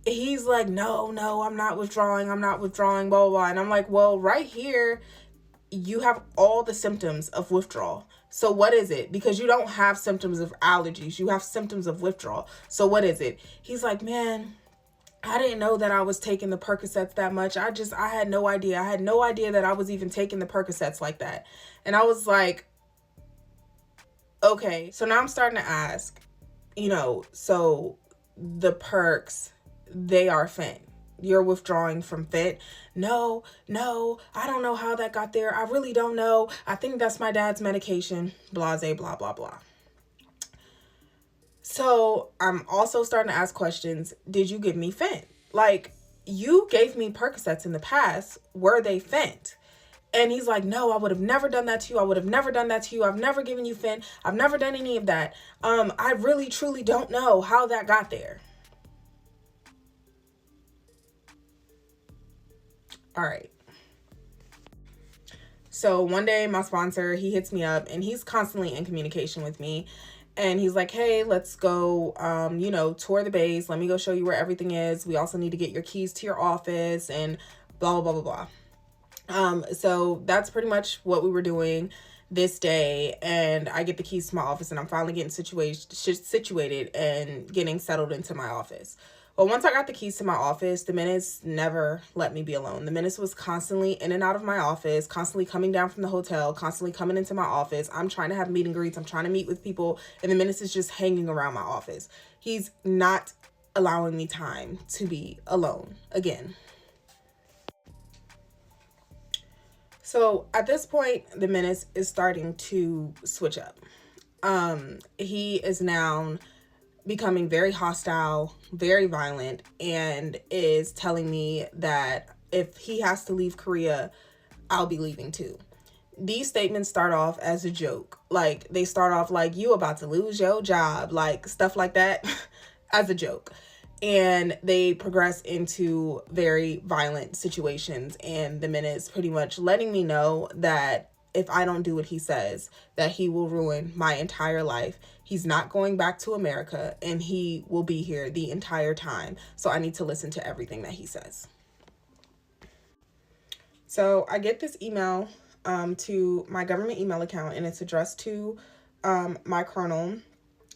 he's like, no, I'm not withdrawing, blah, blah, blah. And I'm like, well, right here, you have all the symptoms of withdrawal. So what is it? Because you don't have symptoms of allergies. You have symptoms of withdrawal. So what is it? He's like, man, I didn't know that I was taking the Percocets that much. I had no idea. I had no idea that I was even taking the Percocets like that. And I was like, okay. So now I'm starting to ask, so the perks, they are fent. You're withdrawing from fent. No, I don't know how that got there. I really don't know. I think that's my dad's medication. Blase, blah, blah, blah. So I'm also starting to ask questions. Did you give me fent? Like, you gave me Percocets in the past. Were they fent? And he's like, no, I would have never done that to you. I would have never done that to you. I've never given you fent. I've never done any of that. I really, truly don't know how that got there. All right. So one day my sponsor, he hits me up, and he's constantly in communication with me. And he's like, hey, let's go, tour the base. Let me go show you where everything is. We also need to get your keys to your office and blah, blah, blah, blah. So that's pretty much what we were doing this day. And I get the keys to my office, and I'm finally getting situated and getting settled into my office. Well, once I got the keys to my office, the menace never let me be alone. The menace was constantly in and out of my office, constantly coming down from the hotel, constantly coming into my office. I'm trying to have meet and greets. I'm trying to meet with people, and the menace is just hanging around my office. He's not allowing me time to be alone again. So at this point, the menace is starting to switch up. He is now becoming very hostile, very violent, and is telling me that if he has to leave Korea, I'll be leaving too. These statements start off as a joke. Like, they start off like, you about to lose your job, like stuff like that as a joke. And they progress into very violent situations. And the menace pretty much letting me know that if I don't do what he says, that he will ruin my entire life. He's not going back to America, and he will be here the entire time. So I need to listen to everything that he says. So I get this email to my government email account, and it's addressed to my colonel.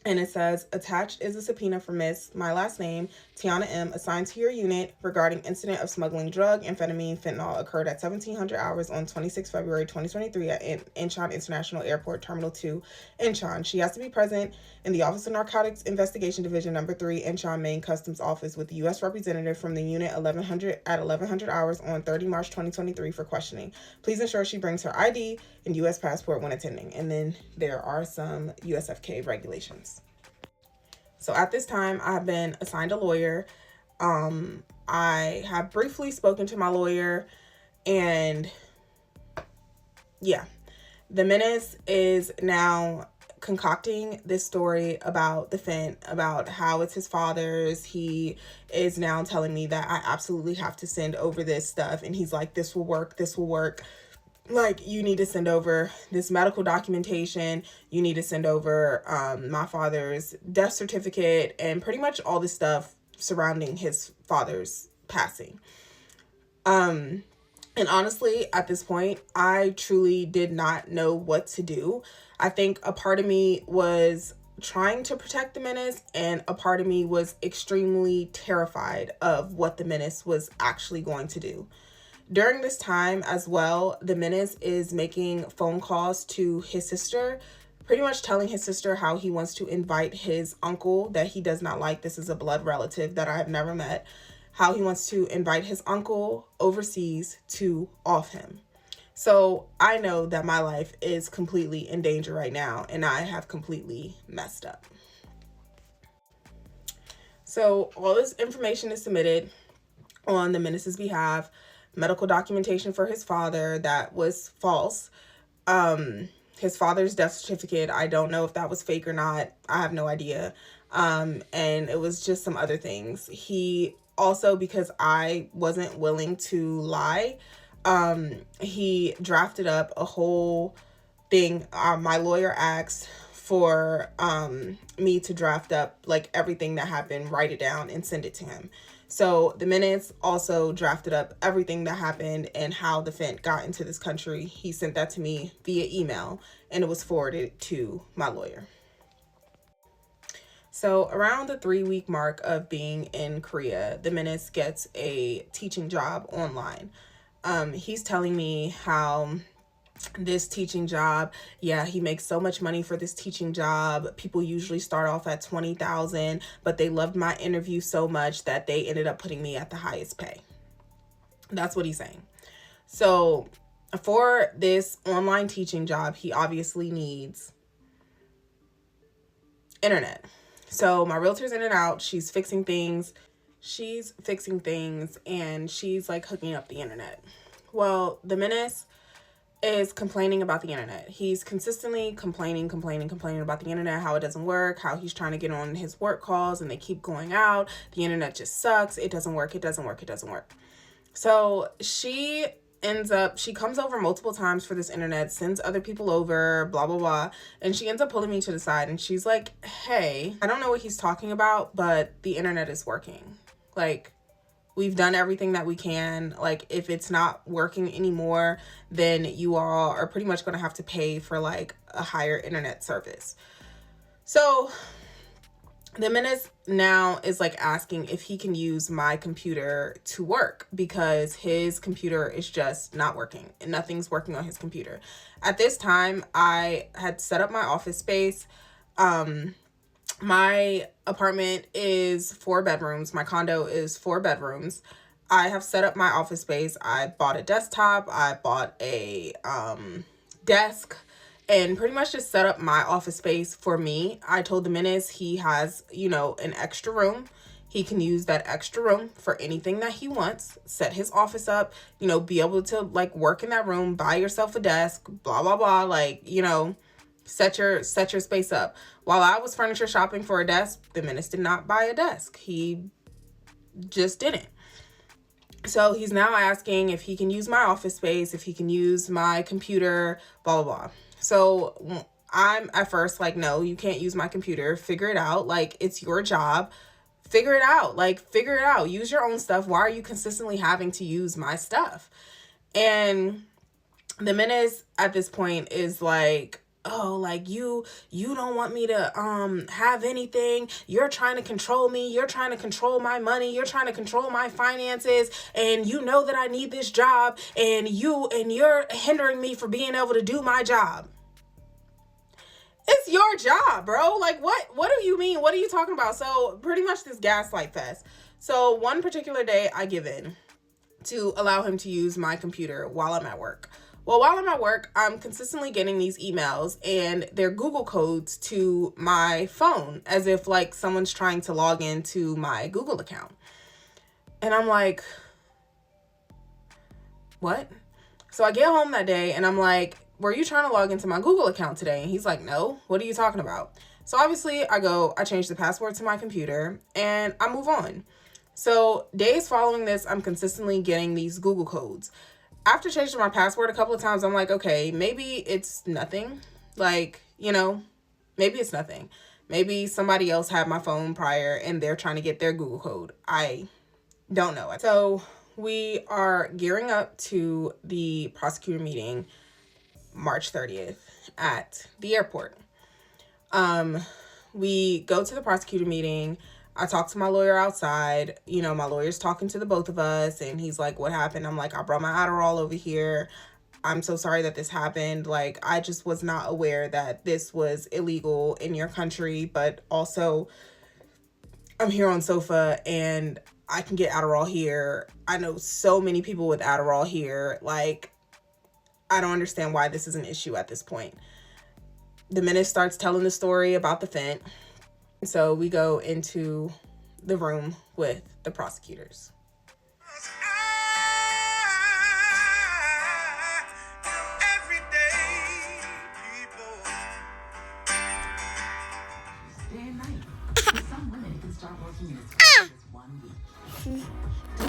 And it says, attached is a subpoena for Miss, my last name, Tiana M., assigned to your unit regarding incident of smuggling drug, amphetamine, fentanyl occurred at 1700 hours on 26 February 2023 at Incheon International Airport, Terminal 2, Incheon. She has to be present in the Office of Narcotics Investigation Division Number 3, Incheon Main Customs Office with the U.S. representative from the unit at 1100 hours on 30 March 2023 for questioning. Please ensure she brings her ID and U.S. passport when attending. And then there are some USFK regulations. So at this time, I have been assigned a lawyer. I have briefly spoken to my lawyer, and yeah, the menace is now concocting this story about the fent, about how it's his father's. He is now telling me that I absolutely have to send over this stuff. And he's like, this will work. Like, you need to send over this medical documentation. You need to send over my father's death certificate and pretty much all the stuff surrounding his father's passing. And honestly, at this point, I truly did not know what to do. I think a part of me was trying to protect the menace, and a part of me was extremely terrified of what the menace was actually going to do. During this time as well, the menace is making phone calls to his sister, pretty much telling his sister how he wants to invite his uncle that he does not like. This is a blood relative that I have never met. How he wants to invite his uncle overseas to off him. So I know that my life is completely in danger right now, and I have completely messed up. So all this information is submitted on the Menace's behalf. Medical documentation for his father that was false. His father's death certificate, I don't know if that was fake or not. I have no idea. And it was just some other things. He also, because I wasn't willing to lie, he drafted up a whole thing. My lawyer asked for me to draft up like everything that happened, write it down, and send it to him. So the Menace also drafted up everything that happened and how the fent got into this country. He sent that to me via email, and it was forwarded to my lawyer. So around the 3-week mark of being in Korea, the Menace gets a teaching job online. He's telling me how this teaching job, he makes so much money for this teaching job. People usually start off at $20,000, but they loved my interview so much that they ended up putting me at the highest pay. That's what he's saying. So for this online teaching job, he obviously needs internet. So my realtor's in and out. She's fixing things, and she's like hooking up the internet. Well, the Menace is complaining about the internet. He's consistently complaining about the internet, how it doesn't work, how he's trying to get on his work calls and they keep going out. The internet just sucks. It doesn't work. So she comes over multiple times for this internet, sends other people over, blah, blah, blah. And she ends up pulling me to the side and she's like, hey, I don't know what he's talking about, but the internet is working. Like, we've done everything that we can. Like, if it's not working anymore, then you all are pretty much going to have to pay for like a higher internet service. So the Menace now is like asking if he can use my computer to work because his computer is just not working and nothing's working on his computer. At this time, I had set up my office space. My apartment is 4 bedrooms. My condo is 4 bedrooms. I have set up my office space. I bought a desktop. I bought a desk and pretty much just set up my office space for me. I told the Menace he has, an extra room. He can use that extra room for anything that he wants. Set his office up, be able to like work in that room, buy yourself a desk, blah, blah, blah. Like, set your space up. While I was furniture shopping for a desk, the Menace did not buy a desk. He just didn't. So he's now asking if he can use my office space, if he can use my computer, blah, blah, blah. So I'm at first like, no, you can't use my computer. Figure it out. Like, it's your job. Figure it out. Use your own stuff. Why are you consistently having to use my stuff? And the Menace at this point is like, oh, like you don't want me to have anything. You're trying to control me. You're trying to control my money. You're trying to control my finances. And you know that I need this job. And you're hindering me from being able to do my job. It's your job, bro. Like, what do you mean? What are you talking about? So pretty much this gaslight fest. So one particular day I give in to allow him to use my computer while I'm at work. Well, while I'm at work, I'm consistently getting these emails and they're Google codes to my phone as if like someone's trying to log into my Google account. And I'm like, what? So I get home that day and I'm like, were you trying to log into my Google account today? And he's like, no, what are you talking about? So obviously I change the password to my computer and I move on. So days following this, I'm consistently getting these Google codes. After changing my password a couple of times, I'm like, okay, maybe it's nothing. Like, maybe it's nothing. Maybe somebody else had my phone prior and they're trying to get their Google code. I don't know. So we are gearing up to the prosecutor meeting March 30th at the airport. We go to the prosecutor meeting. I talked to my lawyer outside. My lawyer's talking to the both of us and he's like, what happened? I'm like, I brought my Adderall over here. I'm so sorry that this happened. Like, I just was not aware that this was illegal in your country, but also I'm here on SOFA and I can get Adderall here. I know so many people with Adderall here. Like, I don't understand why this is an issue at this point. The menace starts telling the story about the fent. So we go into the room with the prosecutors. Day and night. For some women, it can start working in as fast as 1 week.